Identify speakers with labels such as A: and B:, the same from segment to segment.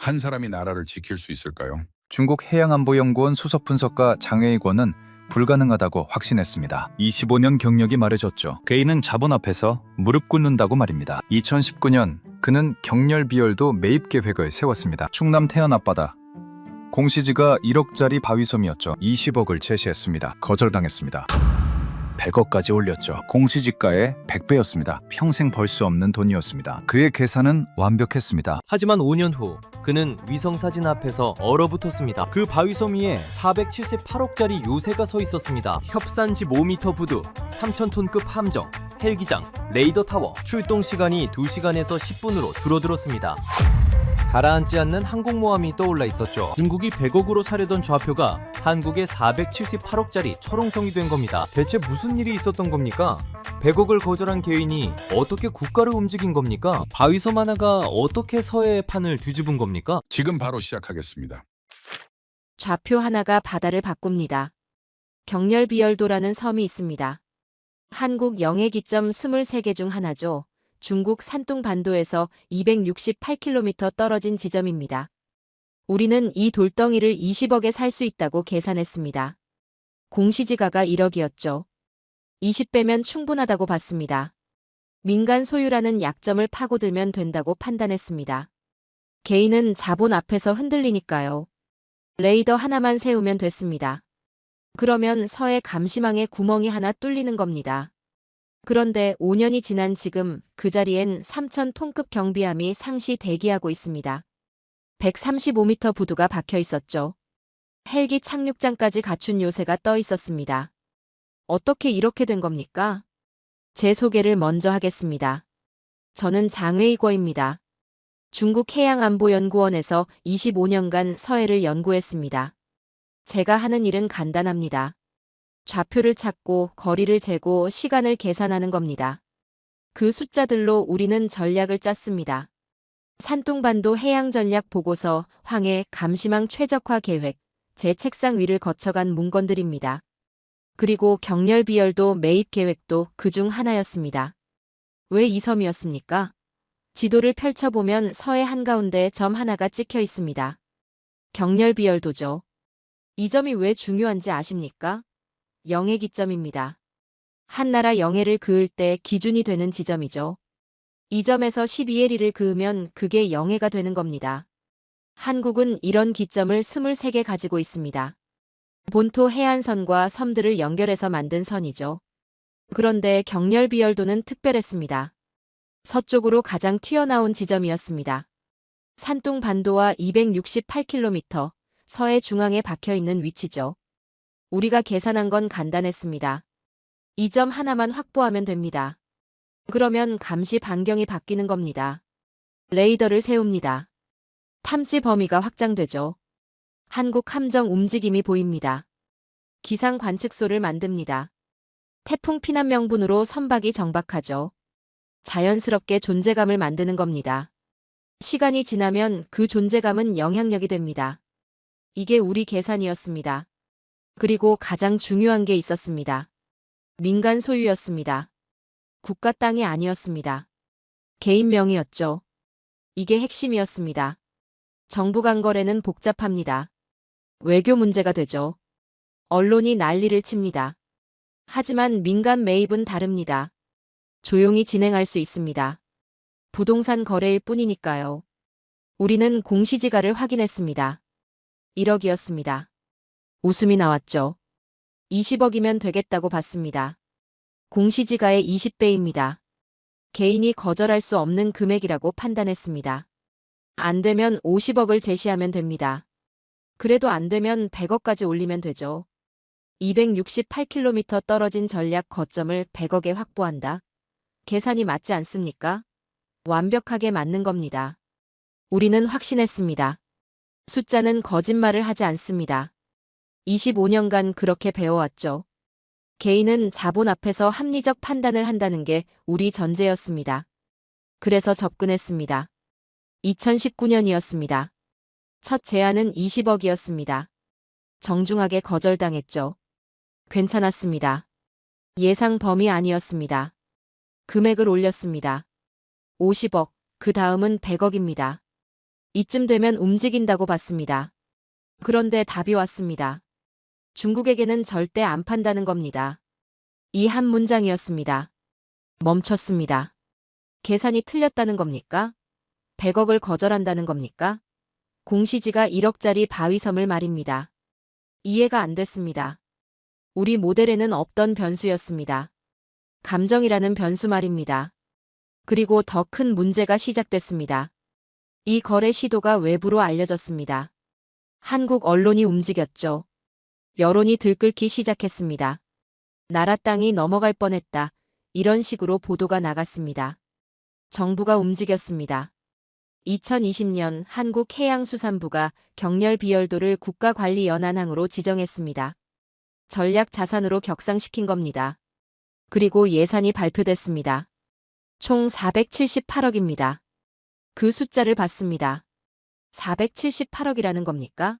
A: 한 사람이 나라를 지킬 수 있을까요?
B: 중국 해양안보연구원 수석분석가 장웨이권은 불가능하다고 확신했습니다. 25년 경력이 말해줬죠. 개인은 자본 앞에서 무릎 꿇는다고 말입니다. 2019년 그는 경렬비열도 매입 계획을 세웠습니다. 충남 태안 앞바다. 공시지가 1억짜리 바위섬이었죠. 20억을 제시했습니다. 거절당했습니다. 100억까지 올렸죠. 공시지가의 100배였습니다. 평생 벌 수 없는 돈이었습니다. 그의 계산은 완벽했습니다.
C: 하지만 5년 후 그는 위성사진 앞에서 얼어붙었습니다. 그 바위섬 위에 478억짜리 요새가 서 있었습니다. 협산지 5m 부두, 3,000톤급 함정, 헬기장, 레이더 타워, 출동 시간이 2시간에서 10분으로 줄어들었습니다. 가라앉지 않는 항공모함이 떠올라 있었죠. 중국이 100억으로 사려던 좌표가 한국의 478억짜리 철옹성이 된 겁니다. 대체 무슨 일이 있었던 겁니까? 100억을 거절한 개인이 어떻게 국가를 움직인 겁니까? 바위섬 하나가 어떻게 서해의 판을 뒤집은 겁니까?
A: 지금 바로 시작하겠습니다.
D: 좌표 하나가 바다를 바꿉니다. 경렬비열도라는 섬이 있습니다. 한국 영해 기점 23개 중 하나죠. 중국 산둥반도에서 268km 떨어진 지점입니다. 우리는 이 돌덩이를 20억에 살 수 있다고 계산했습니다. 공시지가가 1억이었죠. 20배면 충분하다고 봤습니다. 민간 소유라는 약점을 파고들면 된다고 판단했습니다. 개인은 자본 앞에서 흔들리니까요. 레이더 하나만 세우면 됐습니다. 그러면 서해 감시망에 구멍이 하나 뚫리는 겁니다. 그런데 5년이 지난 지금 그 자리엔 3,000톤급 경비함이 상시 대기하고 있습니다. 135m 부두가 박혀 있었죠. 헬기 착륙장까지 갖춘 요새가 떠 있었습니다. 어떻게 이렇게 된 겁니까? 제 소개를 먼저 하겠습니다. 저는 장웨이궈입니다. 중국 해양안보연구원에서 25년간 서해를 연구했습니다. 제가 하는 일은 간단합니다. 좌표를 찾고 거리를 재고 시간을 계산하는 겁니다. 그 숫자들로 우리는 전략을 짰습니다. 산둥반도 해양전략 보고서, 황해 감시망 최적화 계획, 제 책상 위를 거쳐간 문건들입니다. 그리고 경렬비열도 매입 계획도 그중 하나였습니다. 왜 이 섬이었습니까? 지도를 펼쳐보면 서해 한가운데 점 하나가 찍혀 있습니다. 경렬비열도죠. 이 점이 왜 중요한지 아십니까? 영해 기점입니다. 한 나라 영해를 그을 때 기준이 되는 지점이죠. 이 점에서 12해리를 그으면 그게 영해가 되는 겁니다. 한국은 이런 기점을 23개 가지고 있습니다. 본토 해안선과 섬들을 연결해서 만든 선이죠. 그런데 경렬비열도는 특별했습니다. 서쪽으로 가장 튀어나온 지점이었습니다. 산둥반도와 268km, 서해 중앙에 박혀있는 위치죠. 우리가 계산한 건 간단했습니다. 이 점 하나만 확보하면 됩니다. 그러면 감시 반경이 바뀌는 겁니다. 레이더를 세웁니다. 탐지 범위가 확장되죠. 한국 함정 움직임이 보입니다. 기상 관측소를 만듭니다. 태풍 피난 명분으로 선박이 정박하죠. 자연스럽게 존재감을 만드는 겁니다. 시간이 지나면 그 존재감은 영향력이 됩니다. 이게 우리 계산이었습니다. 그리고 가장 중요한 게 있었습니다. 민간 소유였습니다. 국가 땅이 아니었습니다. 개인 명의였죠. 이게 핵심이었습니다. 정부 간 거래는 복잡합니다. 외교 문제가 되죠. 언론이 난리를 칩니다. 하지만 민간 매입은 다릅니다. 조용히 진행할 수 있습니다. 부동산 거래일 뿐이니까요. 우리는 공시지가를 확인했습니다. 1억이었습니다. 웃음이 나왔죠. 20억이면 되겠다고 봤습니다. 공시지가의 20배입니다. 개인이 거절할 수 없는 금액이라고 판단했습니다. 안 되면 50억을 제시하면 됩니다. 그래도 안 되면 100억까지 올리면 되죠. 268km 떨어진 전략 거점을 100억에 확보한다. 계산이 맞지 않습니까? 완벽하게 맞는 겁니다. 우리는 확신했습니다. 숫자는 거짓말을 하지 않습니다. 25년간 그렇게 배워왔죠. 개인은 자본 앞에서 합리적 판단을 한다는 게 우리 전제였습니다. 그래서 접근했습니다. 2019년이었습니다. 첫 제안은 20억이었습니다. 정중하게 거절당했죠. 괜찮았습니다. 예상 범위 아니었습니다. 금액을 올렸습니다. 50억, 그 다음은 100억입니다. 이쯤 되면 움직인다고 봤습니다. 그런데 답이 왔습니다. 중국에게는 절대 안 판다는 겁니다. 이 한 문장이었습니다. 멈췄습니다. 계산이 틀렸다는 겁니까? 100억을 거절한다는 겁니까? 공시지가 1억짜리 바위섬을 말입니다. 이해가 안 됐습니다. 우리 모델에는 없던 변수였습니다. 감정이라는 변수 말입니다. 그리고 더 큰 문제가 시작됐습니다. 이 거래 시도가 외부로 알려졌습니다. 한국 언론이 움직였죠. 여론이 들끓기 시작했습니다. 나라 땅이 넘어갈 뻔했다. 이런 식으로 보도가 나갔습니다. 정부가 움직였습니다. 2020년 한국해양수산부가 경렬비열도를 국가관리연한항으로 지정했습니다. 전략 자산으로 격상시킨 겁니다. 그리고 예산이 발표됐습니다. 총 478억입니다. 그 숫자를 봤습니다. 478억이라는 겁니까?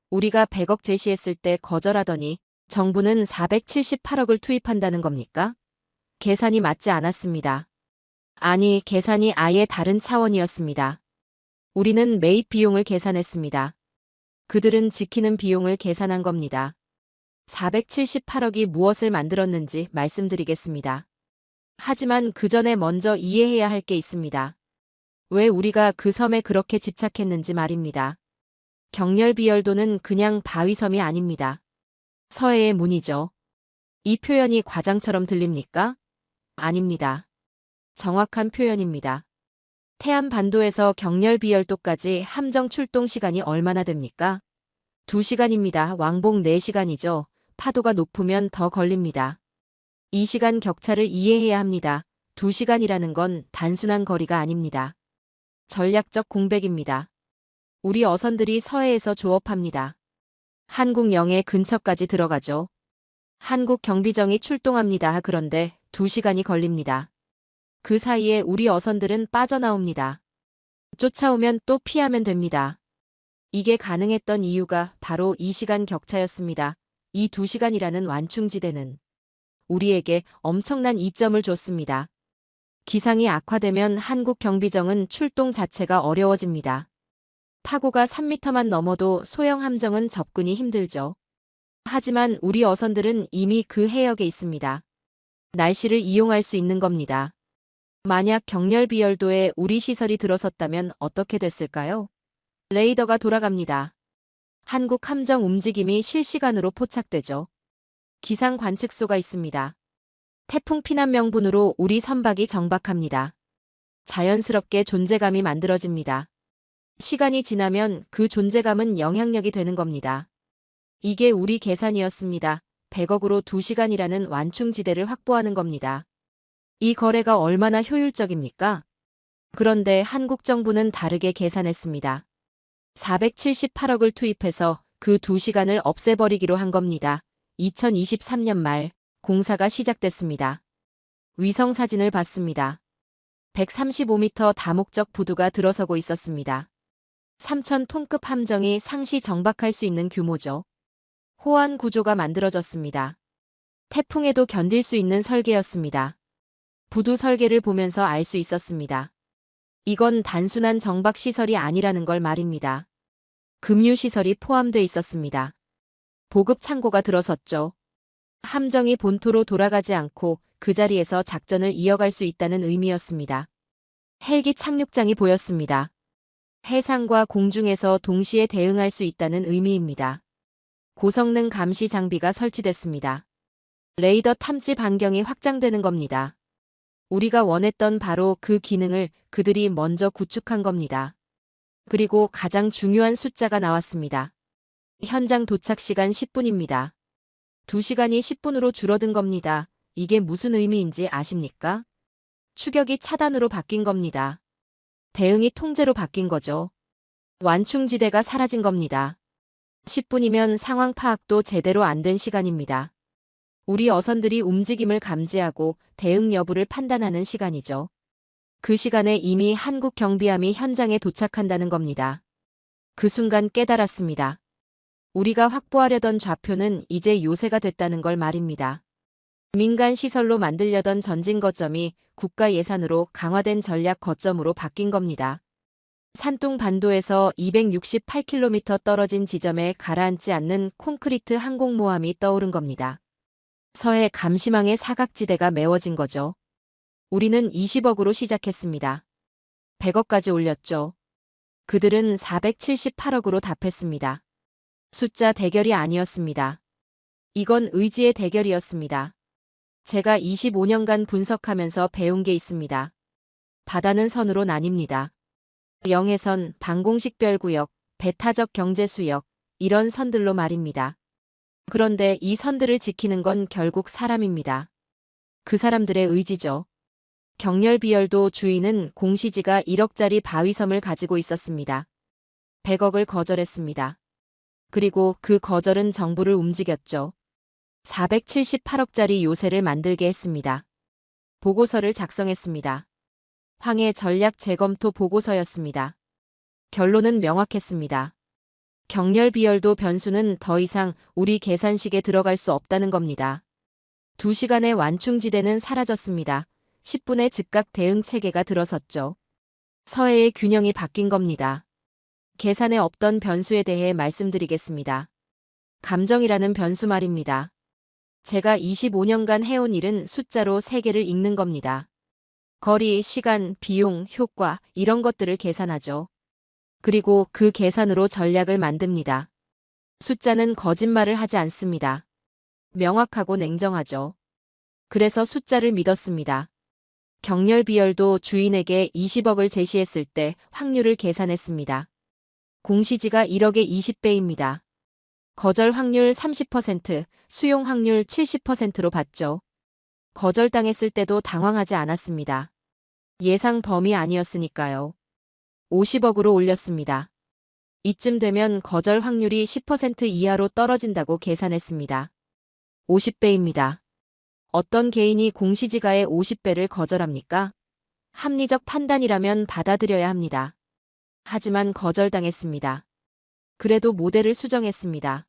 D: 우리가 100억 제시했을 때 거절하더니 정부는 478억을 투입한다는 겁니까? 계산이 맞지 않았습니다. 아니, 계산이 아예 다른 차원이었습니다. 우리는 매입 비용을 계산했습니다. 그들은 지키는 비용을 계산한 겁니다. 478억이 무엇을 만들었는지 말씀드리겠습니다. 하지만 그 전에 먼저 이해해야 할 게 있습니다. 왜 우리가 그 섬에 그렇게 집착했는지 말입니다. 경렬비열도는 그냥 바위섬이 아닙니다. 서해의 문이죠. 이 표현이 과장처럼 들립니까? 아닙니다. 정확한 표현입니다. 태안반도에서 경렬비열도까지 함정 출동 시간이 얼마나 됩니까? 2시간입니다. 왕복 4시간이죠. 파도가 높으면 더 걸립니다. 이 시간 격차를 이해해야 합니다. 2시간이라는 건 단순한 거리가 아닙니다. 전략적 공백입니다. 우리 어선들이 서해에서 조업합니다. 한국 영해 근처까지 들어가죠. 한국 경비정이 출동합니다. 그런데 2시간이 걸립니다. 그 사이에 우리 어선들은 빠져나옵니다. 쫓아오면 또 피하면 됩니다. 이게 가능했던 이유가 바로 이 시간 격차였습니다. 이 2시간이라는 완충지대는 우리에게 엄청난 이점을 줬습니다. 기상이 악화되면 한국 경비정은 출동 자체가 어려워집니다. 파고가 3m만 넘어도 소형 함정은 접근이 힘들죠. 하지만 우리 어선들은 이미 그 해역에 있습니다. 날씨를 이용할 수 있는 겁니다. 만약 경렬비열도에 우리 시설이 들어섰다면 어떻게 됐을까요? 레이더가 돌아갑니다. 한국 함정 움직임이 실시간으로 포착되죠. 기상 관측소가 있습니다. 태풍 피난 명분으로 우리 선박이 정박합니다. 자연스럽게 존재감이 만들어집니다. 시간이 지나면 그 존재감은 영향력이 되는 겁니다. 이게 우리 계산이었습니다. 100억으로 2시간이라는 완충지대를 확보하는 겁니다. 이 거래가 얼마나 효율적입니까? 그런데 한국 정부는 다르게 계산했습니다. 478억을 투입해서 그 2시간을 없애버리기로 한 겁니다. 2023년 말 공사가 시작됐습니다. 위성 사진을 봤습니다. 135m 다목적 부두가 들어서고 있었습니다. 3,000톤급 함정이 상시 정박할 수 있는 규모죠. 호환 구조가 만들어졌습니다. 태풍에도 견딜 수 있는 설계였습니다. 부두 설계를 보면서 알 수 있었습니다. 이건 단순한 정박 시설이 아니라는 걸 말입니다. 급유 시설이 포함돼 있었습니다. 보급 창고가 들어섰죠. 함정이 본토로 돌아가지 않고 그 자리에서 작전을 이어갈 수 있다는 의미였습니다. 헬기 착륙장이 보였습니다. 해상과 공중에서 동시에 대응할 수 있다는 의미입니다. 고성능 감시 장비가 설치됐습니다. 레이더 탐지 반경이 확장되는 겁니다. 우리가 원했던 바로 그 기능을 그들이 먼저 구축한 겁니다. 그리고 가장 중요한 숫자가 나왔습니다. 현장 도착 시간 10분입니다. 2시간이 10분으로 줄어든 겁니다. 이게 무슨 의미인지 아십니까? 추격이 차단으로 바뀐 겁니다. 대응이 통제로 바뀐 거죠. 완충지대가 사라진 겁니다. 10분이면 상황 파악도 제대로 안 된 시간입니다. 우리 어선들이 움직임을 감지하고 대응 여부를 판단하는 시간이죠. 그 시간에 이미 한국 경비함이 현장에 도착한다는 겁니다. 그 순간 깨달았습니다. 우리가 확보하려던 좌표는 이제 요새가 됐다는 걸 말입니다. 민간 시설로 만들려던 전진 거점이 국가 예산으로 강화된 전략 거점으로 바뀐 겁니다. 산둥 반도에서 268km 떨어진 지점에 가라앉지 않는 콘크리트 항공모함이 떠오른 겁니다. 서해 감시망의 사각지대가 메워진 거죠. 우리는 20억으로 시작했습니다. 100억까지 올렸죠. 그들은 478억으로 답했습니다. 숫자 대결이 아니었습니다. 이건 의지의 대결이었습니다. 제가 25년간 분석하면서 배운 게 있습니다. 바다는 선으로 나뉩니다. 영해선, 방공식별구역, 배타적 경제수역, 이런 선들로 말입니다. 그런데 이 선들을 지키는 건 결국 사람입니다. 그 사람들의 의지죠. 경렬비열도 주인은 공시지가 1억짜리 바위섬을 가지고 있었습니다. 100억을 거절했습니다. 그리고 그 거절은 정부를 움직였죠. 478억짜리 요새를 만들게 했습니다. 보고서를 작성했습니다. 황해 전략 재검토 보고서였습니다. 결론은 명확했습니다. 경렬비열도 변수는 더 이상 우리 계산식에 들어갈 수 없다는 겁니다. 2시간의 완충지대는 사라졌습니다. 10분의 즉각 대응 체계가 들어섰죠. 서해의 균형이 바뀐 겁니다. 계산에 없던 변수에 대해 말씀드리겠습니다. 감정이라는 변수 말입니다. 제가 25년간 해온 일은 숫자로 세계를 읽는 겁니다. 거리, 시간, 비용, 효과 이런 것들을 계산하죠. 그리고 그 계산으로 전략을 만듭니다. 숫자는 거짓말을 하지 않습니다. 명확하고 냉정하죠. 그래서 숫자를 믿었습니다. 경렬비열도 주인에게 20억을 제시했을 때 확률을 계산했습니다. 공시지가 1억의 20배입니다. 거절 확률 30%, 수용 확률 70%로 봤죠. 거절당했을 때도 당황하지 않았습니다. 예상 범위 아니었으니까요. 50억으로 올렸습니다. 이쯤 되면 거절 확률이 10% 이하로 떨어진다고 계산했습니다. 50배입니다. 어떤 개인이 공시지가의 50배를 거절합니까? 합리적 판단이라면 받아들여야 합니다. 하지만 거절당했습니다. 그래도 모델을 수정했습니다.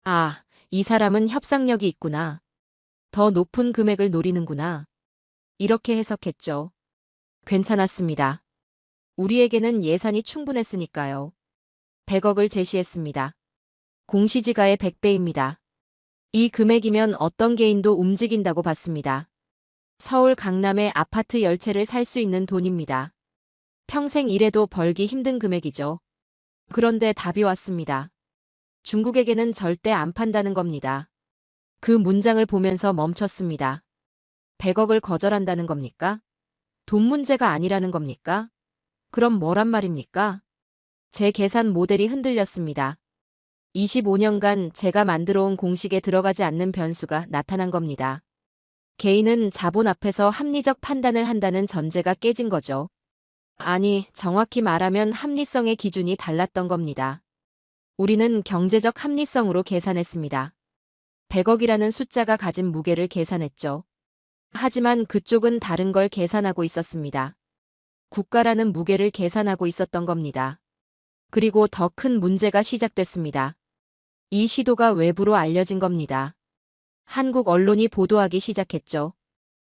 D: 아, 이 사람은 협상력이 있구나. 더 높은 금액을 노리는구나. 이렇게 해석했죠. 괜찮았습니다. 우리에게는 예산이 충분했으니까요. 100억을 제시했습니다. 공시지가의 100배입니다. 이 금액이면 어떤 개인도 움직인다고 봤습니다. 서울 강남의 아파트 10채를 살 수 있는 돈입니다. 평생 일해도 벌기 힘든 금액이죠. 그런데 답이 왔습니다. 중국에게는 절대 안 판다는 겁니다. 그 문장을 보면서 멈췄습니다. 100억을 거절한다는 겁니까? 돈 문제가 아니라는 겁니까? 그럼 뭐란 말입니까? 제 계산 모델이 흔들렸습니다. 25년간 제가 만들어온 공식에 들어가지 않는 변수가 나타난 겁니다. 개인은 자본 앞에서 합리적 판단을 한다는 전제가 깨진 거죠. 아니, 정확히 말하면 합리성의 기준이 달랐던 겁니다. 우리는 경제적 합리성으로 계산했습니다. 100억이라는 숫자가 가진 무게를 계산했죠. 하지만 그쪽은 다른 걸 계산하고 있었습니다. 국가라는 무게를 계산하고 있었던 겁니다. 그리고 더 큰 문제가 시작됐습니다. 이 시도가 외부로 알려진 겁니다. 한국 언론이 보도하기 시작했죠.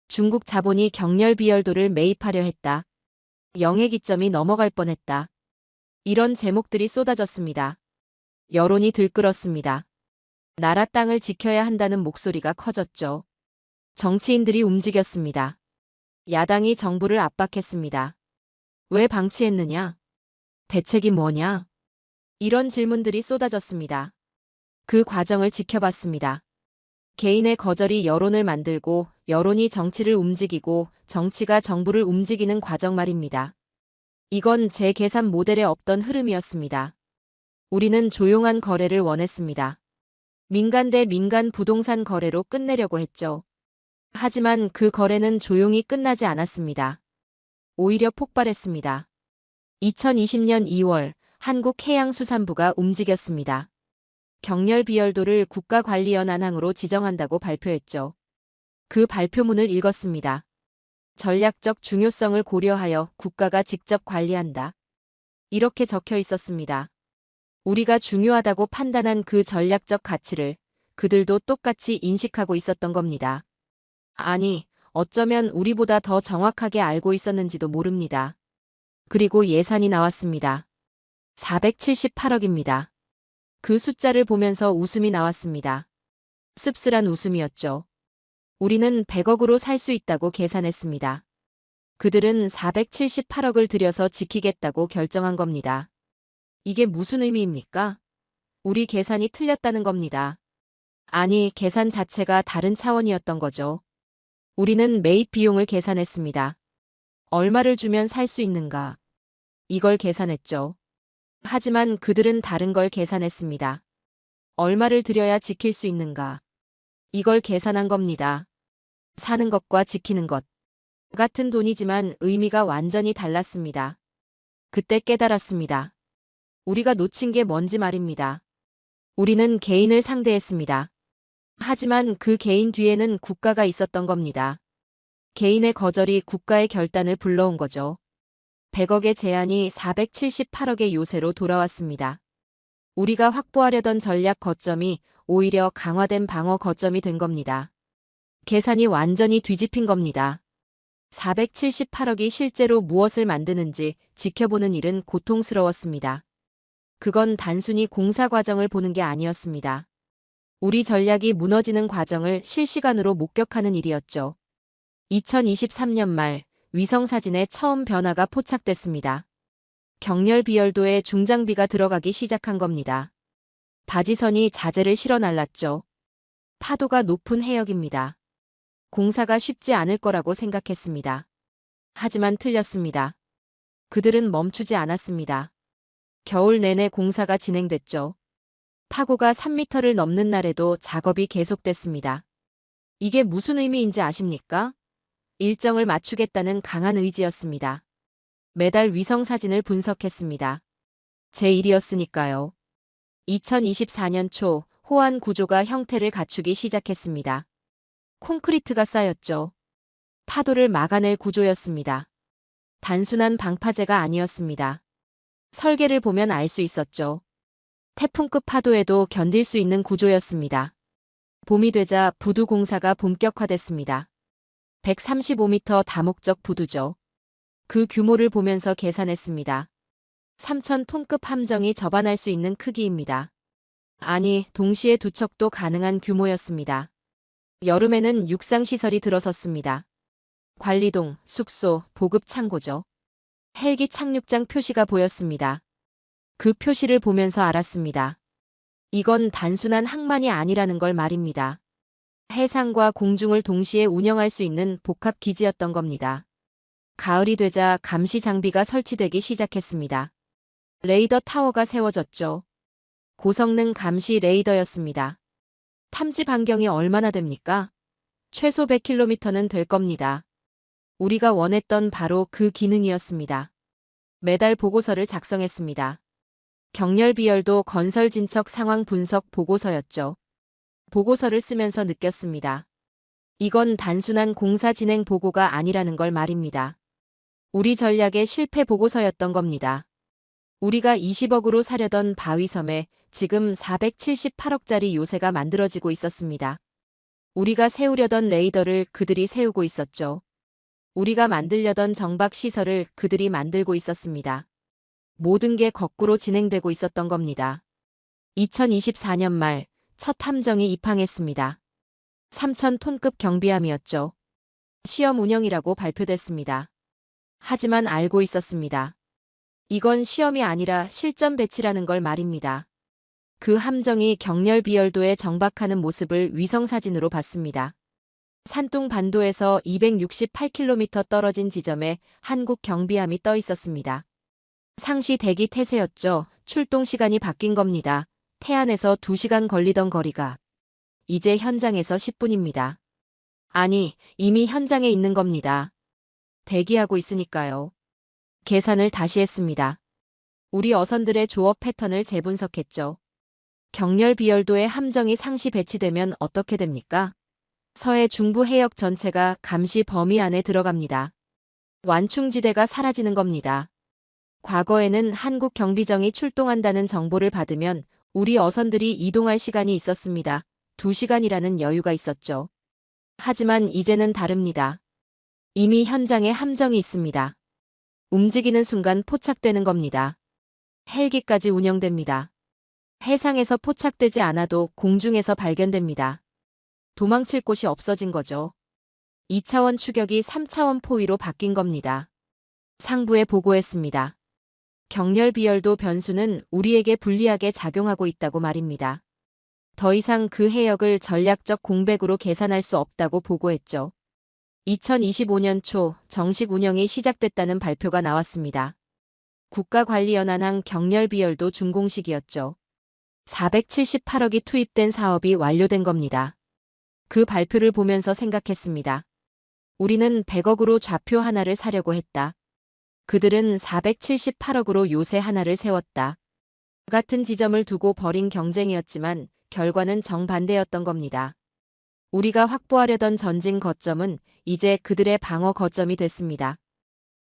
D: 중국 자본이 경렬비열도를 매입하려 했다. 영해 기점이 넘어갈 뻔했다. 이런 제목들이 쏟아졌습니다. 여론이 들끓었습니다. 나라 땅을 지켜야 한다는 목소리가 커졌죠. 정치인들이 움직였습니다. 야당이 정부를 압박했습니다. 왜 방치했느냐? 대책이 뭐냐? 이런 질문들이 쏟아졌습니다. 그 과정을 지켜봤습니다. 개인의 거절이 여론을 만들고 여론이 정치를 움직이고 정치가 정부를 움직이는 과정 말입니다. 이건 제 계산 모델에 없던 흐름이었습니다. 우리는 조용한 거래를 원했습니다. 민간 대 민간 부동산 거래로 끝내려고 했죠. 하지만 그 거래는 조용히 끝나지 않았습니다. 오히려 폭발했습니다. 2020년 2월 한국해양수산부가 움직였습니다. 경렬비열도를 국가관리연안항으로 지정한다고 발표했죠. 그 발표문을 읽었습니다. 전략적 중요성을 고려하여 국가가 직접 관리한다. 이렇게 적혀 있었습니다. 우리가 중요하다고 판단한 그 전략적 가치를 그들도 똑같이 인식하고 있었던 겁니다. 아니, 어쩌면 우리보다 더 정확하게 알고 있었는지도 모릅니다. 그리고 예산이 나왔습니다. 478억입니다. 그 숫자를 보면서 웃음이 나왔습니다. 씁쓸한 웃음이었죠. 우리는 100억으로 살 수 있다고 계산했습니다. 그들은 478억을 들여서 지키겠다고 결정한 겁니다. 이게 무슨 의미입니까? 우리 계산이 틀렸다는 겁니다. 아니, 계산 자체가 다른 차원이었던 거죠. 우리는 매입 비용을 계산했습니다. 얼마를 주면 살 수 있는가? 이걸 계산했죠. 하지만 그들은 다른 걸 계산했습니다. 얼마를 들여야 지킬 수 있는가? 이걸 계산한 겁니다. 사는 것과 지키는 것. 같은 돈이지만 의미가 완전히 달랐습니다. 그때 깨달았습니다. 우리가 놓친 게 뭔지 말입니다. 우리는 개인을 상대했습니다. 하지만 그 개인 뒤에는 국가가 있었던 겁니다. 개인의 거절이 국가의 결단을 불러온 거죠. 100억의 제한이 478억의 요새로 돌아왔습니다. 우리가 확보하려던 전략 거점이 오히려 강화된 방어 거점이 된 겁니다. 계산이 완전히 뒤집힌 겁니다. 478억이 실제로 무엇을 만드는지 지켜보는 일은 고통스러웠습니다. 그건 단순히 공사 과정을 보는 게 아니었습니다. 우리 전략이 무너지는 과정을 실시간으로 목격하는 일이었죠. 2023년 말 위성사진에 처음 변화가 포착됐습니다. 경렬 비열도에 중장비가 들어가기 시작한 겁니다. 바지선이 자재를 실어 날랐죠. 파도가 높은 해역입니다. 공사가 쉽지 않을 거라고 생각했습니다. 하지만 틀렸습니다. 그들은 멈추지 않았습니다. 겨울 내내 공사가 진행됐죠. 파고가 3m를 넘는 날에도 작업이 계속됐습니다. 이게 무슨 의미인지 아십니까? 일정을 맞추겠다는 강한 의지였습니다. 매달 위성사진을 분석했습니다. 제 일이었으니까요. 2024년 초 호안 구조가 형태를 갖추기 시작했습니다. 콘크리트가 쌓였죠. 파도를 막아낼 구조였습니다. 단순한 방파제가 아니었습니다. 설계를 보면 알 수 있었죠. 태풍급 파도에도 견딜 수 있는 구조였습니다. 봄이 되자 부두 공사가 본격화됐습니다. 135m 다목적 부두죠. 그 규모를 보면서 계산했습니다. 3,000톤급 함정이 접안할 수 있는 크기입니다. 아니, 동시에 두 척도 가능한 규모였습니다. 여름에는 육상시설이 들어섰습니다. 관리동, 숙소, 보급 창고죠. 헬기 착륙장 표시가 보였습니다. 그 표시를 보면서 알았습니다. 이건 단순한 항만이 아니라는 걸 말입니다. 해상과 공중을 동시에 운영할 수 있는 복합 기지였던 겁니다. 가을이 되자 감시 장비가 설치되기 시작했습니다. 레이더 타워가 세워졌죠. 고성능 감시 레이더였습니다. 탐지 반경이 얼마나 됩니까? 최소 100km는 될 겁니다. 우리가 원했던 바로 그 기능이었습니다. 매달 보고서를 작성했습니다. 경렬 비열도 건설 진척 상황 분석 보고서였죠. 보고서를 쓰면서 느꼈습니다. 이건 단순한 공사 진행 보고가 아니라는 걸 말입니다. 우리 전략의 실패 보고서였던 겁니다. 우리가 20억으로 사려던 바위섬에 지금 478억짜리 요새가 만들어지고 있었습니다. 우리가 세우려던 레이더를 그들이 세우고 있었죠. 우리가 만들려던 정박 시설을 그들이 만들고 있었습니다. 모든 게 거꾸로 진행되고 있었던 겁니다. 2024년 말 첫 함정이 입항했습니다. 3,000톤급 경비함이었죠. 시험 운영이라고 발표됐습니다. 하지만 알고 있었습니다. 이건 시험이 아니라 실전 배치라는 걸 말입니다. 그 함정이 경렬 비열도에 정박하는 모습을 위성사진으로 봤습니다. 산둥 반도에서 268km 떨어진 지점에 한국 경비함이 떠 있었습니다. 상시 대기 태세였죠. 출동 시간이 바뀐 겁니다. 태안에서 2시간 걸리던 거리가 이제 현장에서 10분입니다. 아니, 이미 현장에 있는 겁니다. 대기하고 있으니까요. 계산을 다시 했습니다. 우리 어선들의 조업 패턴을 재분석했죠. 경렬 비열도에 함정이 상시 배치되면 어떻게 됩니까? 서해 중부 해역 전체가 감시 범위 안에 들어갑니다. 완충지대가 사라지는 겁니다. 과거에는 한국 경비정이 출동한다는 정보를 받으면 우리 어선들이 이동할 시간이 있었습니다. 2시간이라는 여유가 있었죠. 하지만 이제는 다릅니다. 이미 현장에 함정이 있습니다. 움직이는 순간 포착되는 겁니다. 헬기까지 운영됩니다. 해상에서 포착되지 않아도 공중에서 발견됩니다. 도망칠 곳이 없어진 거죠. 2차원 추격이 3차원 포위로 바뀐 겁니다. 상부에 보고했습니다. 경렬 비열도 변수는 우리에게 불리하게 작용하고 있다고 말입니다. 더 이상 그 해역을 전략적 공백으로 계산할 수 없다고 보고했죠. 2025년 초 정식 운영이 시작됐다는 발표가 나왔습니다. 국가관리연한항 경렬 비열도 준공식이었죠. 478억이 투입된 사업이 완료된 겁니다. 그 발표를 보면서 생각했습니다. 우리는 100억으로 좌표 하나를 사려고 했다. 그들은 478억으로 요새 하나를 세웠다. 같은 지점을 두고 벌인 경쟁이었지만 결과는 정반대였던 겁니다. 우리가 확보하려던 전진 거점은 이제 그들의 방어 거점이 됐습니다.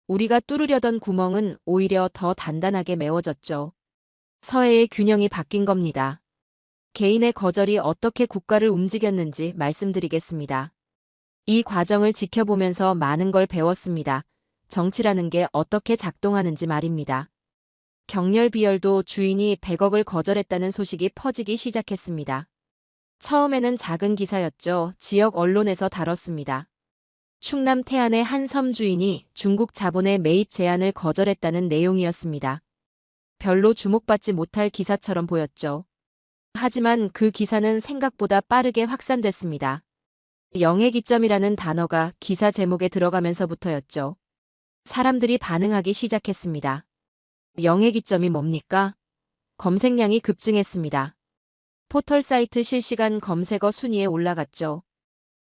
D: 우리가 뚫으려던 구멍은 오히려 더 단단하게 메워졌죠. 서해의 균형이 바뀐 겁니다. 개인의 거절이 어떻게 국가를 움직였는지 말씀드리겠습니다. 이 과정을 지켜보면서 많은 걸 배웠습니다. 정치라는 게 어떻게 작동하는지 말입니다. 경렬 비열도 주인이 100억을 거절했다는 소식이 퍼지기 시작했습니다. 처음에는 작은 기사였죠. 지역 언론에서 다뤘습니다. 충남 태안의 한 섬 주인이 중국 자본의 매입 제안을 거절했다는 내용이었습니다. 별로 주목받지 못할 기사처럼 보였죠. 하지만 그 기사는 생각보다 빠르게 확산됐습니다. 영해기점이라는 단어가 기사 제목에 들어가면서부터였죠. 사람들이 반응하기 시작했습니다. 영해기점이 뭡니까? 검색량이 급증했습니다. 포털 사이트 실시간 검색어 순위에 올라갔죠.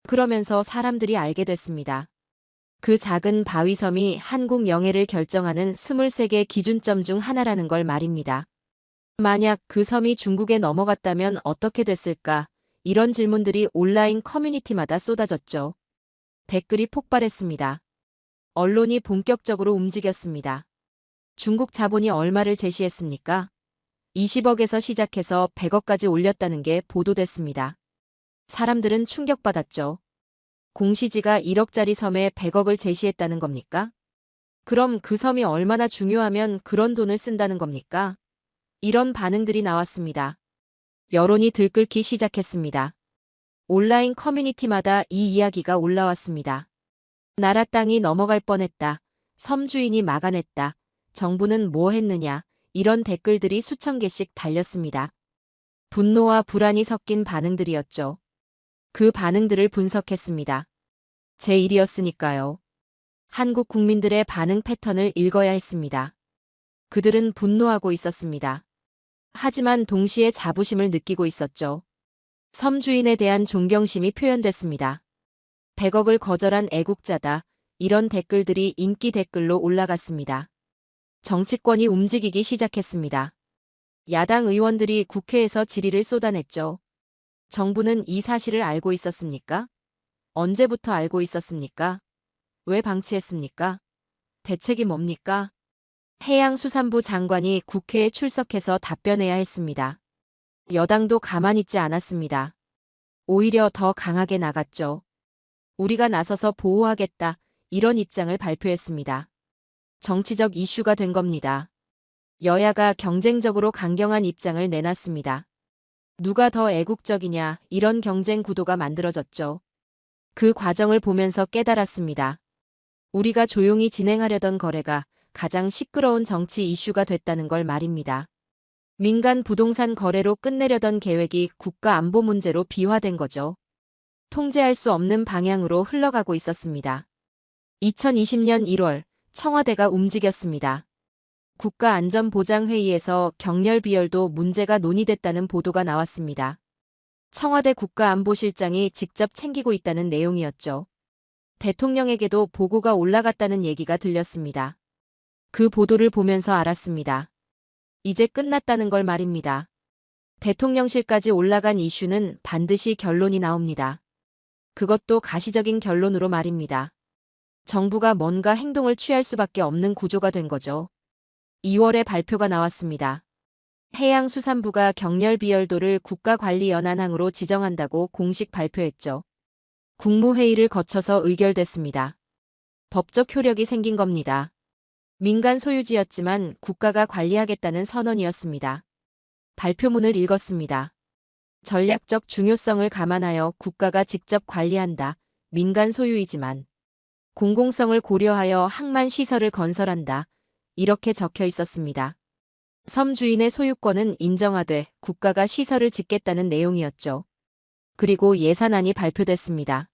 D: 그러면서 사람들이 알게 됐습니다. 그 작은 바위섬이 한국 영해를 결정하는 23개 기준점 중 하나라는 걸 말입니다. 만약 그 섬이 중국에 넘어갔다면 어떻게 됐을까? 이런 질문들이 온라인 커뮤니티마다 쏟아졌죠. 댓글이 폭발했습니다. 언론이 본격적으로 움직였습니다. 중국 자본이 얼마를 제시했습니까? 20억에서 시작해서 100억까지 올렸다는 게 보도됐습니다. 사람들은 충격받았죠. 공시지가 1억짜리 섬에 100억을 제시했다는 겁니까? 그럼 그 섬이 얼마나 중요하면 그런 돈을 쓴다는 겁니까? 이런 반응들이 나왔습니다. 여론이 들끓기 시작했습니다. 온라인 커뮤니티마다 이 이야기가 올라왔습니다. 나라 땅이 넘어갈 뻔했다. 섬 주인이 막아냈다. 정부는 뭐 했느냐. 이런 댓글들이 수천 개씩 달렸습니다. 분노와 불안이 섞인 반응들이었죠. 그 반응들을 분석했습니다. 제 일이었으니까요. 한국 국민들의 반응 패턴을 읽어야 했습니다. 그들은 분노하고 있었습니다. 하지만 동시에 자부심을 느끼고 있었죠. 섬 주인에 대한 존경심이 표현됐습니다. 100억을 거절한 애국자다. 이런 댓글들이 인기 댓글로 올라갔습니다. 정치권이 움직이기 시작했습니다. 야당 의원들이 국회에서 질의를 쏟아냈죠. 정부는 이 사실을 알고 있었습니까? 언제부터 알고 있었습니까? 왜 방치했습니까? 대책이 뭡니까? 해양수산부 장관이 국회에 출석해서 답변해야 했습니다. 여당도 가만히 있지 않았습니다. 오히려 더 강하게 나갔죠. 우리가 나서서 보호하겠다. 이런 입장을 발표했습니다. 정치적 이슈가 된 겁니다. 여야가 경쟁적으로 강경한 입장을 내놨습니다. 누가 더 애국적이냐 이런 경쟁 구도가 만들어졌죠. 그 과정을 보면서 깨달았습니다. 우리가 조용히 진행하려던 거래가 가장 시끄러운 정치 이슈가 됐다는 걸 말입니다. 민간 부동산 거래로 끝내려던 계획이 국가 안보 문제로 비화된 거죠. 통제할 수 없는 방향으로 흘러가고 있었습니다. 2020년 1월 청와대가 움직였습니다. 국가안전보장회의에서 경렬 비열도 문제가 논의됐다는 보도가 나왔습니다. 청와대 국가안보실장이 직접 챙기고 있다는 내용이었죠. 대통령에게도 보고가 올라갔다는 얘기가 들렸습니다. 그 보도를 보면서 알았습니다. 이제 끝났다는 걸 말입니다. 대통령실까지 올라간 이슈는 반드시 결론이 나옵니다. 그것도 가시적인 결론으로 말입니다. 정부가 뭔가 행동을 취할 수밖에 없는 구조가 된 거죠. 2월에 발표가 나왔습니다. 해양수산부가 경렬 비열도를 국가관리연한항으로 지정한다고 공식 발표했죠. 국무회의를 거쳐서 의결됐습니다. 법적 효력이 생긴 겁니다. 민간 소유지였지만 국가가 관리하겠다는 선언이었습니다. 발표문을 읽었습니다. 전략적 중요성을 감안하여 국가가 직접 관리한다. 민간 소유이지만 공공성을 고려하여 항만 시설을 건설한다. 이렇게 적혀 있었습니다. 섬 주인의 소유권은 인정하되 국가가 시설을 짓겠다는 내용이었죠. 그리고 예산안이 발표됐습니다.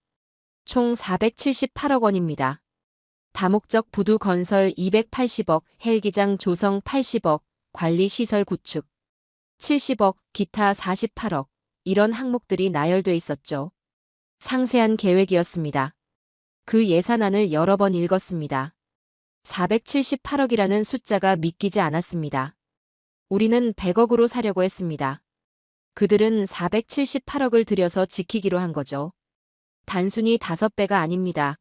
D: 총 478억 원입니다. 다목적 부두 건설 280억, 헬기장 조성 80억, 관리시설 구축 70억, 기타 48억, 이런 항목들이 나열돼 있었죠. 상세한 계획이었습니다. 그 예산안을 여러 번 읽었습니다. 478억이라는 숫자가 믿기지 않았습니다. 우리는 100억으로 사려고 했습니다. 그들은 478억을 들여서 지키기로 한 거죠. 단순히 5배가 아닙니다.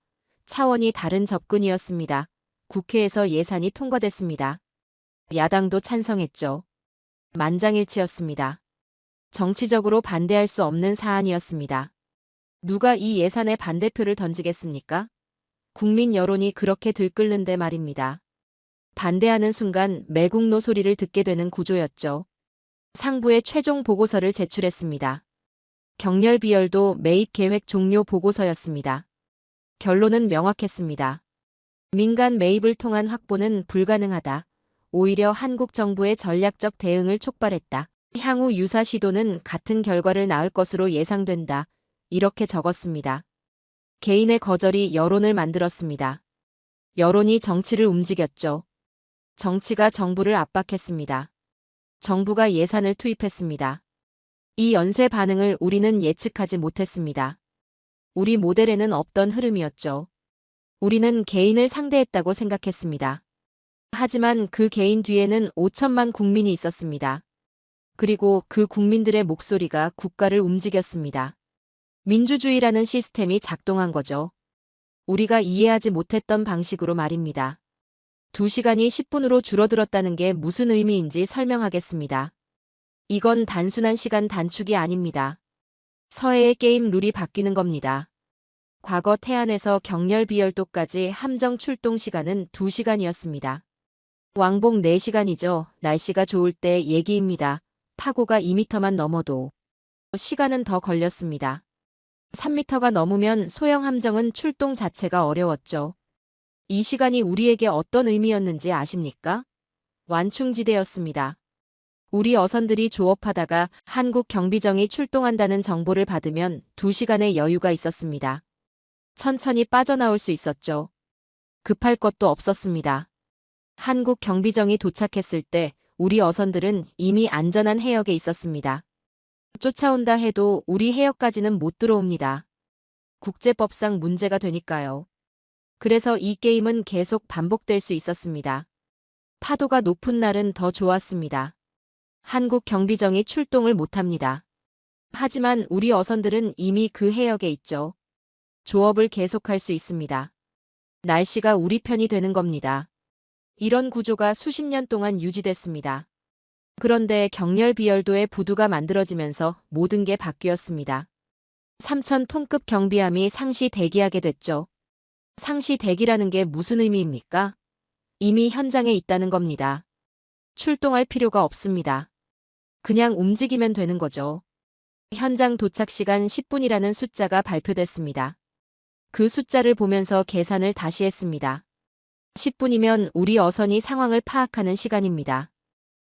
D: 차원이 다른 접근이었습니다. 국회에서 예산이 통과됐습니다. 야당도 찬성했죠. 만장일치였습니다. 정치적으로 반대할 수 없는 사안이었습니다. 누가 이 예산에 반대표를 던지겠습니까? 국민 여론이 그렇게 들끓는데 말입니다. 반대하는 순간 매국노 소리를 듣게 되는 구조였죠. 상부에 최종 보고서를 제출했습니다. 경렬비열도 매입 계획 종료 보고서였습니다. 결론은 명확했습니다. 민간 매입을 통한 확보는 불가능하다. 오히려 한국 정부의 전략적 대응을 촉발했다. 향후 유사 시도는 같은 결과를 낳을 것으로 예상된다. 이렇게 적었습니다. 개인의 거절이 여론을 만들었습니다. 여론이 정치를 움직였죠. 정치가 정부를 압박했습니다. 정부가 예산을 투입했습니다. 이 연쇄 반응을 우리는 예측하지 못했습니다. 우리 모델에는 없던 흐름이었죠. 우리는 개인을 상대했다고 생각했습니다. 하지만 그 개인 뒤에는 5천만 국민이 있었습니다. 그리고 그 국민들의 목소리가 국가를 움직였습니다. 민주주의라는 시스템이 작동한 거죠. 우리가 이해하지 못했던 방식으로 말입니다. 2시간이 10분으로 줄어들었다는 게 무슨 의미인지 설명하겠습니다. 이건 단순한 시간 단축이 아닙니다. 서해의 게임 룰이 바뀌는 겁니다. 과거 태안에서 경렬비열도까지 함정 출동 시간은 2시간이었습니다. 왕복 4시간이죠. 날씨가 좋을 때 얘기입니다. 파고가 2m만 넘어도 시간은 더 걸렸습니다. 3m가 넘으면 소형 함정은 출동 자체가 어려웠죠. 이 시간이 우리에게 어떤 의미였는지 아십니까? 완충지대였습니다. 우리 어선들이 조업하다가 한국 경비정이 출동한다는 정보를 받으면 2시간의 여유가 있었습니다. 천천히 빠져나올 수 있었죠. 급할 것도 없었습니다. 한국 경비정이 도착했을 때 우리 어선들은 이미 안전한 해역에 있었습니다. 쫓아온다 해도 우리 해역까지는 못 들어옵니다. 국제법상 문제가 되니까요. 그래서 이 게임은 계속 반복될 수 있었습니다. 파도가 높은 날은 더 좋았습니다. 한국 경비정이 출동을 못합니다. 하지만 우리 어선들은 이미 그 해역에 있죠. 조업을 계속할 수 있습니다. 날씨가 우리 편이 되는 겁니다. 이런 구조가 수십 년 동안 유지됐습니다. 그런데 경렬비열도의 부두가 만들어지면서 모든 게 바뀌었습니다. 3,000톤급 경비함이 상시 대기하게 됐죠. 상시 대기라는 게 무슨 의미입니까? 이미 현장에 있다는 겁니다. 출동할 필요가 없습니다. 그냥 움직이면 되는 거죠. 현장 도착 시간 10분이라는 숫자가 발표됐습니다. 그 숫자를 보면서 계산을 다시 했습니다. 10분이면 우리 어선이 상황을 파악하는 시간입니다.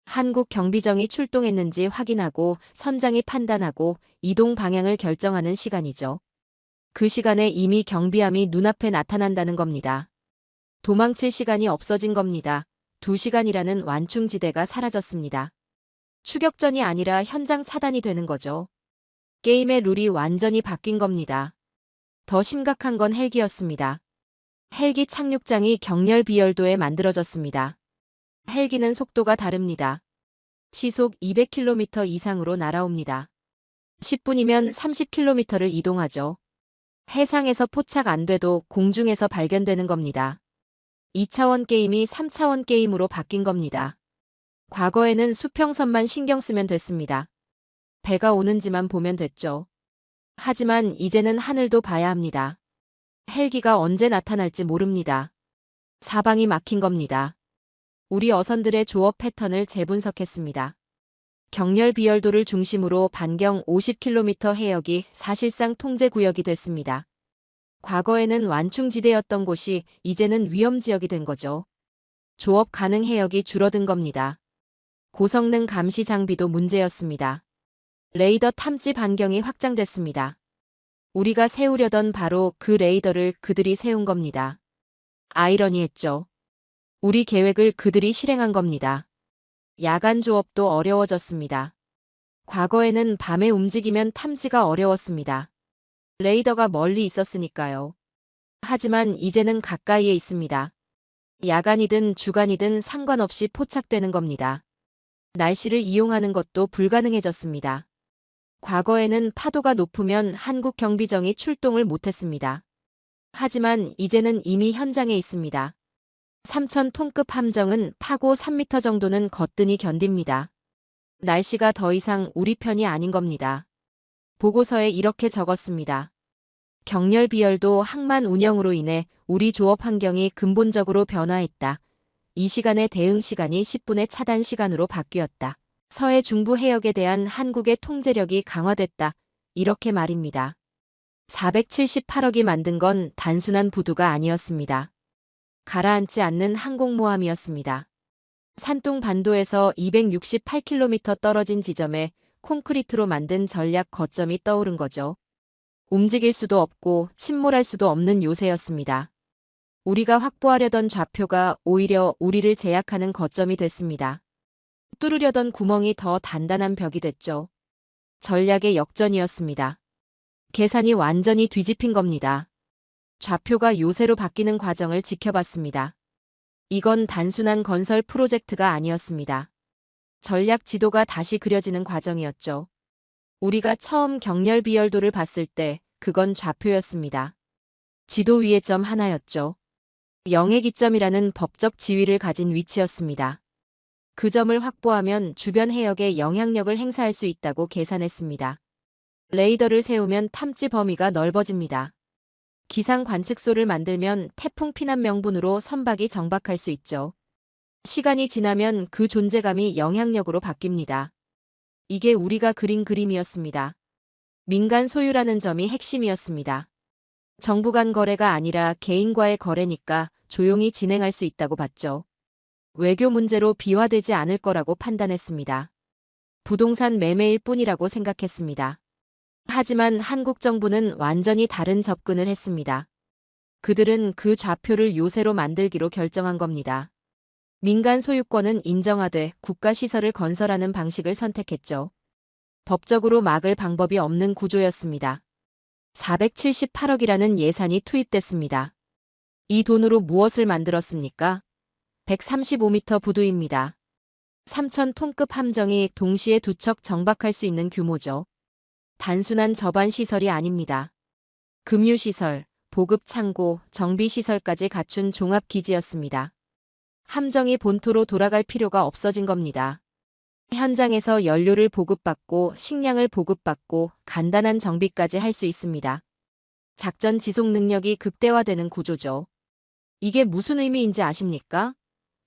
D: 한국 경비정이 출동했는지 확인하고 선장이 판단하고 이동 방향을 결정하는 시간이죠. 그 시간에 이미 경비함이 눈앞에 나타난다는 겁니다. 도망칠 시간이 없어진 겁니다. 2시간이라는 완충지대가 사라졌습니다. 추격전이 아니라 현장 차단이 되는 거죠. 게임의 룰이 완전히 바뀐 겁니다. 더 심각한 건 헬기였습니다. 헬기 착륙장이 경렬비열도에 만들어졌습니다. 헬기는 속도가 다릅니다. 시속 200km 이상으로 날아옵니다. 10분이면 30km를 이동하죠. 해상에서 포착 안 돼도 공중에서 발견되는 겁니다. 2차원 게임이 3차원 게임으로 바뀐 겁니다. 과거에는 수평선만 신경 쓰면 됐습니다. 배가 오는지만 보면 됐죠. 하지만 이제는 하늘도 봐야 합니다. 헬기가 언제 나타날지 모릅니다. 사방이 막힌 겁니다. 우리 어선들의 조업 패턴을 재분석했습니다. 경렬 비열도를 중심으로 반경 50km 해역이 사실상 통제 구역이 됐습니다. 과거에는 완충지대였던 곳이 이제는 위험지역이 된 거죠. 조업 가능 해역이 줄어든 겁니다. 고성능 감시 장비도 문제였습니다. 레이더 탐지 반경이 확장됐습니다. 우리가 세우려던 바로 그 레이더를 그들이 세운 겁니다. 아이러니했죠. 우리 계획을 그들이 실행한 겁니다. 야간 조업도 어려워졌습니다. 과거에는 밤에 움직이면 탐지가 어려웠습니다. 레이더가 멀리 있었으니까요. 하지만 이제는 가까이에 있습니다. 야간이든 주간이든 상관없이 포착되는 겁니다. 날씨를 이용하는 것도 불가능해졌습니다. 과거에는 파도가 높으면 한국 경비정이 출동을 못했습니다. 하지만 이제는 이미 현장에 있습니다. 3,000톤급 함정은 파고 3m 정도는 거뜬히 견딥니다. 날씨가 더 이상 우리 편이 아닌 겁니다. 보고서에 이렇게 적었습니다. 경렬 비열도 항만 운영으로 인해 우리 조업 환경이 근본적으로 변화했다. 이 시간의 대응 시간이 10분의 차단 시간으로 바뀌었다. 서해 중부 해역에 대한 한국의 통제력이 강화됐다. 이렇게 말입니다. 478억이 만든 건 단순한 부두가 아니었습니다. 가라앉지 않는 항공모함이었습니다. 산둥 반도에서 268km 떨어진 지점에 콘크리트로 만든 전략 거점이 떠오른 거죠. 움직일 수도 없고 침몰할 수도 없는 요새였습니다. 우리가 확보하려던 좌표가 오히려 우리를 제약하는 거점이 됐습니다. 뚫으려던 구멍이 더 단단한 벽이 됐죠. 전략의 역전이었습니다. 계산이 완전히 뒤집힌 겁니다. 좌표가 요새로 바뀌는 과정을 지켜봤습니다. 이건 단순한 건설 프로젝트가 아니었습니다. 전략 지도가 다시 그려지는 과정이었죠. 우리가 처음 경렬 비열도를 봤을 때 그건 좌표였습니다. 지도 위의 점 하나였죠. 영해 기점이라는 법적 지위를 가진 위치였습니다. 그 점을 확보하면 주변 해역에 영향력을 행사할 수 있다고 계산했습니다. 레이더를 세우면 탐지 범위가 넓어집니다. 기상 관측소를 만들면 태풍 피난 명분으로 선박이 정박할 수 있죠. 시간이 지나면 그 존재감이 영향력으로 바뀝니다. 이게 우리가 그린 그림이었습니다. 민간 소유라는 점이 핵심이었습니다. 정부 간 거래가 아니라 개인과의 거래니까 조용히 진행할 수 있다고 봤죠. 외교 문제로 비화되지 않을 거라고 판단했습니다. 부동산 매매일 뿐이라고 생각했습니다. 하지만 한국 정부는 완전히 다른 접근을 했습니다. 그들은 그 좌표를 요새로 만들기로 결정한 겁니다. 민간 소유권은 인정하되 국가시설을 건설하는 방식을 선택했죠. 법적으로 막을 방법이 없는 구조였습니다. 478억이라는 예산이 투입됐습니다. 이 돈으로 무엇을 만들었습니까? 135m 부두입니다. 3,000톤급 함정이 동시에 두 척 정박할 수 있는 규모죠. 단순한 저반 시설이 아닙니다. 금유시설, 보급창고, 정비시설까지 갖춘 종합기지였습니다. 함정이 본토로 돌아갈 필요가 없어진 겁니다. 현장에서 연료를 보급받고 식량을 보급받고 간단한 정비까지 할 수 있습니다. 작전 지속 능력이 극대화되는 구조죠. 이게 무슨 의미인지 아십니까?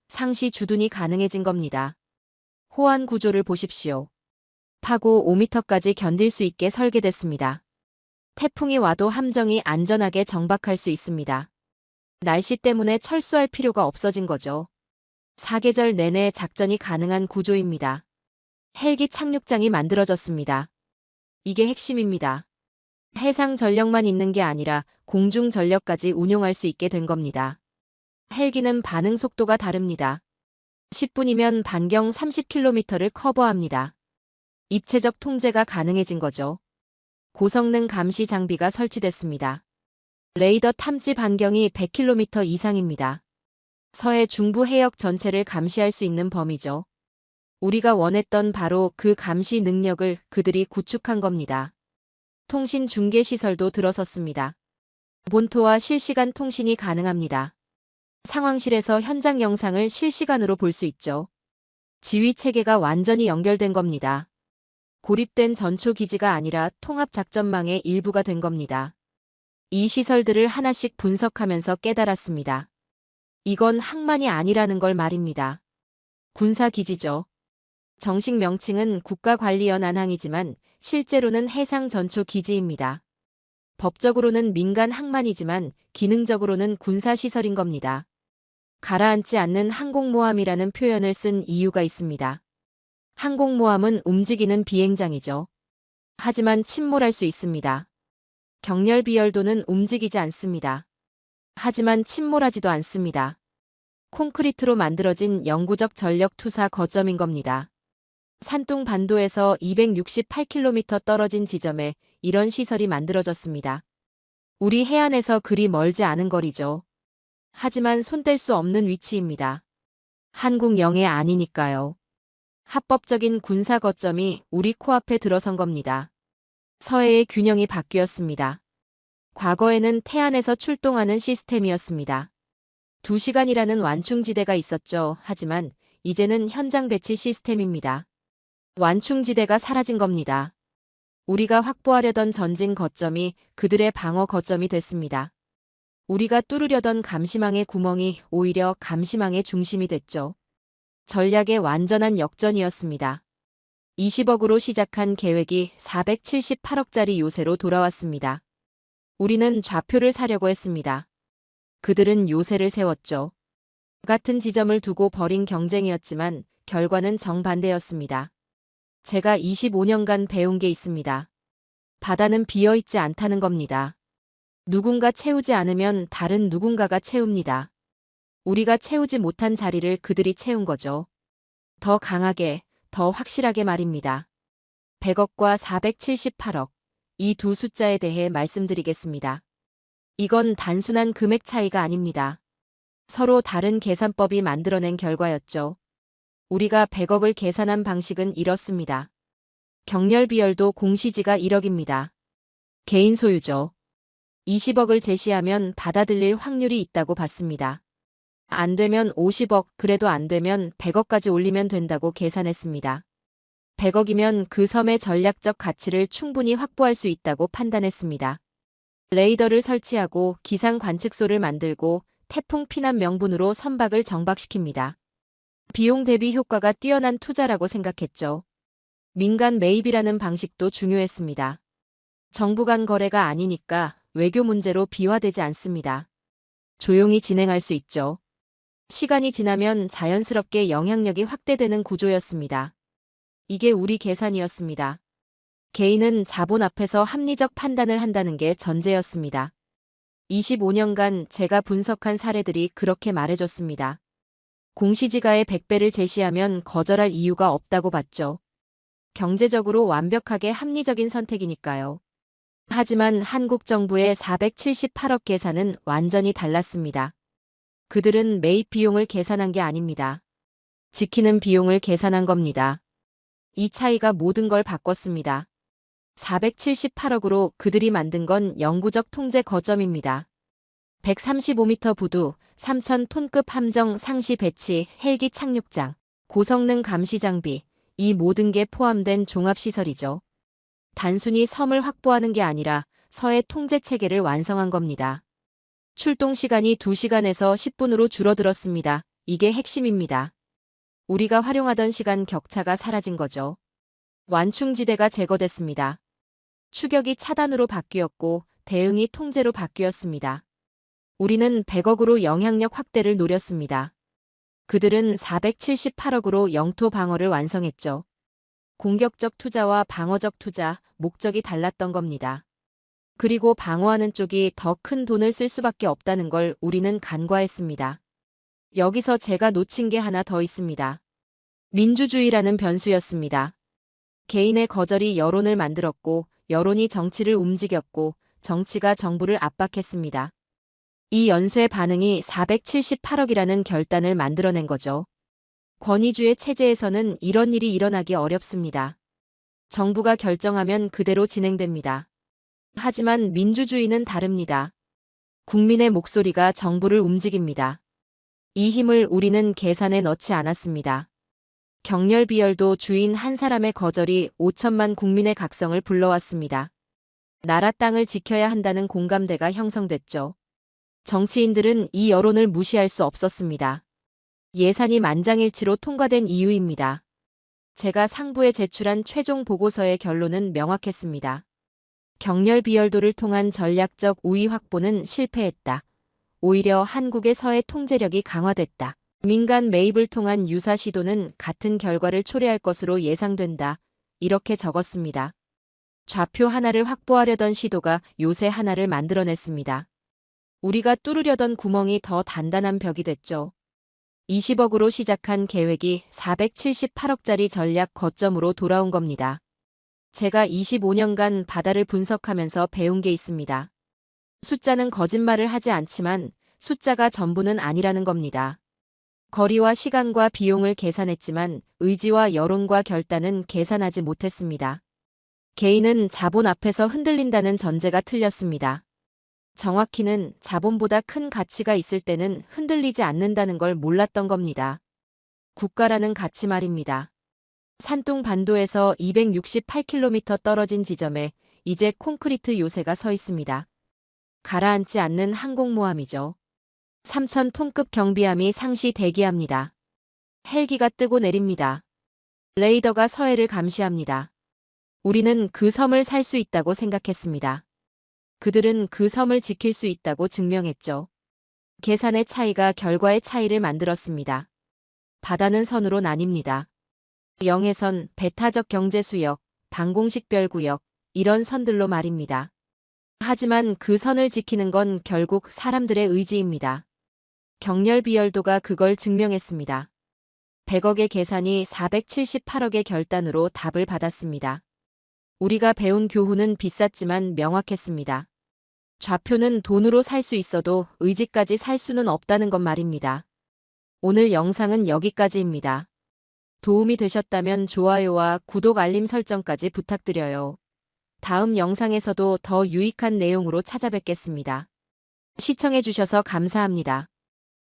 D: 상시 주둔이 가능해진 겁니다. 호환 구조를 보십시오. 파고 5m까지 견딜 수 있게 설계됐습니다. 태풍이 와도 함정이 안전하게 정박할 수 있습니다. 날씨 때문에 철수할 필요가 없어진 거죠. 사계절 내내 작전이 가능한 구조입니다. 헬기 착륙장이 만들어졌습니다. 이게 핵심입니다. 해상 전력만 있는 게 아니라 공중 전력까지 운용할 수 있게 된 겁니다. 헬기는 반응 속도가 다릅니다. 10분이면 반경 30km를 커버합니다. 입체적 통제가 가능해진 거죠. 고성능 감시 장비가 설치됐습니다. 레이더 탐지 반경이 100km 이상입니다. 서해 중부 해역 전체를 감시할 수 있는 범위죠. 우리가 원했던 바로 그 감시 능력을 그들이 구축한 겁니다. 통신 중계 시설도 들어섰습니다. 본토와 실시간 통신이 가능합니다. 상황실에서 현장 영상을 실시간으로 볼 수 있죠. 지휘 체계가 완전히 연결된 겁니다. 고립된 전초 기지가 아니라 통합 작전망의 일부가 된 겁니다. 이 시설들을 하나씩 분석하면서 깨달았습니다. 이건 항만이 아니라는 걸 말입니다. 군사기지죠. 정식 명칭은 국가관리연안항이지만 실제로는 해상전초기지입니다. 법적으로는 민간 항만이지만 기능적으로는 군사시설인 겁니다. 가라앉지 않는 항공모함이라는 표현을 쓴 이유가 있습니다. 항공모함은 움직이는 비행장이죠. 하지만 침몰할 수 있습니다. 경렬비열도는 움직이지 않습니다. 하지만 침몰하지도 않습니다. 콘크리트로 만들어진 영구적 전력 투사 거점인 겁니다. 산둥 반도에서 268km 떨어진 지점에 이런 시설이 만들어졌습니다. 우리 해안에서 그리 멀지 않은 거리죠. 하지만 손댈 수 없는 위치입니다. 한국 영해 아니니까요. 합법적인 군사 거점이 우리 코앞에 들어선 겁니다. 서해의 균형이 바뀌었습니다. 과거에는 태안에서 출동하는 시스템이었습니다. 2시간이라는 완충지대가 있었죠. 하지만 이제는 현장 배치 시스템입니다. 완충지대가 사라진 겁니다. 우리가 확보하려던 전진 거점이 그들의 방어 거점이 됐습니다. 우리가 뚫으려던 감시망의 구멍이 오히려 감시망의 중심이 됐죠. 전략의 완전한 역전이었습니다. 20억으로 시작한 계획이 478억짜리 요새로 돌아왔습니다. 우리는 좌표를 사려고 했습니다. 그들은 요새를 세웠죠. 같은 지점을 두고 벌인 경쟁이었지만 결과는 정반대였습니다. 제가 25년간 배운 게 있습니다. 바다는 비어있지 않다는 겁니다. 누군가 채우지 않으면 다른 누군가가 채웁니다. 우리가 채우지 못한 자리를 그들이 채운 거죠. 더 강하게, 더 확실하게 말입니다. 100억과 478억, 이 두 숫자에 대해 말씀드리겠습니다. 이건 단순한 금액 차이가 아닙니다. 서로 다른 계산법이 만들어낸 결과였죠. 우리가 100억을 계산한 방식은 이렇습니다. 경렬비열도 공시지가 1억입니다. 개인 소유죠. 20억을 제시하면 받아들일 확률이 있다고 봤습니다. 안 되면 50억, 그래도 안 되면 100억까지 올리면 된다고 계산했습니다. 100억이면 그 섬의 전략적 가치를 충분히 확보할 수 있다고 판단했습니다. 레이더를 설치하고 기상 관측소를 만들고 태풍 피난 명분으로 선박을 정박시킵니다. 비용 대비 효과가 뛰어난 투자라고 생각했죠. 민간 매입이라는 방식도 중요했습니다. 정부 간 거래가 아니니까 외교 문제로 비화되지 않습니다. 조용히 진행할 수 있죠. 시간이 지나면 자연스럽게 영향력이 확대되는 구조였습니다. 이게 우리 계산이었습니다. 개인은 자본 앞에서 합리적 판단을 한다는 게 전제였습니다. 25년간 제가 분석한 사례들이 그렇게 말해줬습니다. 공시지가의 100배를 제시하면 거절할 이유가 없다고 봤죠. 경제적으로 완벽하게 합리적인 선택이니까요. 하지만 한국 정부의 478억 계산은 완전히 달랐습니다. 그들은 매입 비용을 계산한 게 아닙니다. 지키는 비용을 계산한 겁니다. 이 차이가 모든 걸 바꿨습니다. 478억으로 그들이 만든 건 영구적 통제 거점입니다. 135m 부두, 3,000톤급 함정 상시 배치, 헬기 착륙장, 고성능 감시 장비, 이 모든 게 포함된 종합시설이죠. 단순히 섬을 확보하는 게 아니라 서해 통제 체계를 완성한 겁니다. 출동 시간이 2시간에서 10분으로 줄어들었습니다. 이게 핵심입니다. 우리가 활용하던 시간 격차가 사라진 거죠. 완충지대가 제거됐습니다. 추격이 차단으로 바뀌었고 대응이 통제로 바뀌었습니다. 우리는 100억으로 영향력 확대를 노렸습니다. 그들은 478억으로 영토 방어를 완성했죠. 공격적 투자와 방어적 투자, 목적이 달랐던 겁니다. 그리고 방어하는 쪽이 더 큰 돈을 쓸 수밖에 없다는 걸 우리는 간과했습니다. 여기서 제가 놓친 게 하나 더 있습니다. 민주주의라는 변수였습니다. 개인의 거절이 여론을 만들었고 여론이 정치를 움직였고 정치가 정부를 압박했습니다. 이 연쇄 반응이 478억이라는 결단을 만들어낸 거죠. 권위주의 체제에서는 이런 일이 일어나기 어렵습니다. 정부가 결정하면 그대로 진행됩니다. 하지만 민주주의는 다릅니다. 국민의 목소리가 정부를 움직입니다. 이 힘을 우리는 계산에 넣지 않았습니다. 경렬비열도 주인 한 사람의 거절이 5천만 국민의 각성을 불러왔습니다. 나라 땅을 지켜야 한다는 공감대가 형성됐죠. 정치인들은 이 여론을 무시할 수 없었습니다. 예산이 만장일치로 통과된 이유입니다. 제가 상부에 제출한 최종 보고서의 결론은 명확했습니다. 경렬 비열도를 통한 전략적 우위 확보는 실패했다. 오히려 한국의 서해 통제력이 강화됐다. 민간 매입을 통한 유사 시도는 같은 결과를 초래할 것으로 예상된다. 이렇게 적었습니다. 좌표 하나를 확보하려던 시도가 요새 하나를 만들어냈습니다. 우리가 뚫으려던 구멍이 더 단단한 벽이 됐죠. 20억으로 시작한 계획이 478억짜리 전략 거점으로 돌아온 겁니다. 제가 25년간 바다를 분석하면서 배운 게 있습니다. 숫자는 거짓말을 하지 않지만 숫자가 전부는 아니라는 겁니다. 거리와 시간과 비용을 계산했지만 의지와 여론과 결단은 계산하지 못했습니다. 개인은 자본 앞에서 흔들린다는 전제가 틀렸습니다. 정확히는 자본보다 큰 가치가 있을 때는 흔들리지 않는다는 걸 몰랐던 겁니다. 국가라는 가치 말입니다. 산둥 반도에서 268km 떨어진 지점에 이제 콘크리트 요새가 서 있습니다. 가라앉지 않는 항공모함이죠. 3,000톤급 경비함이 상시 대기합니다. 헬기가 뜨고 내립니다. 레이더가 서해를 감시합니다. 우리는 그 섬을 살 수 있다고 생각했습니다. 그들은 그 섬을 지킬 수 있다고 증명했죠. 계산의 차이가 결과의 차이를 만들었습니다. 바다는 선으로 나뉩니다. 영해선, 배타적 경제수역, 방공식별구역, 이런 선들로 말입니다. 하지만 그 선을 지키는 건 결국 사람들의 의지입니다. 경렬 비열도가 그걸 증명했습니다. 100억의 계산이 478억의 결단으로 답을 받았습니다. 우리가 배운 교훈은 비쌌지만 명확했습니다. 좌표는 돈으로 살 수 있어도 의지까지 살 수는 없다는 것 말입니다. 오늘 영상은 여기까지입니다. 도움이 되셨다면 좋아요와 구독 알림 설정까지 부탁드려요. 다음 영상에서도 더 유익한 내용으로 찾아뵙겠습니다. 시청해주셔서 감사합니다.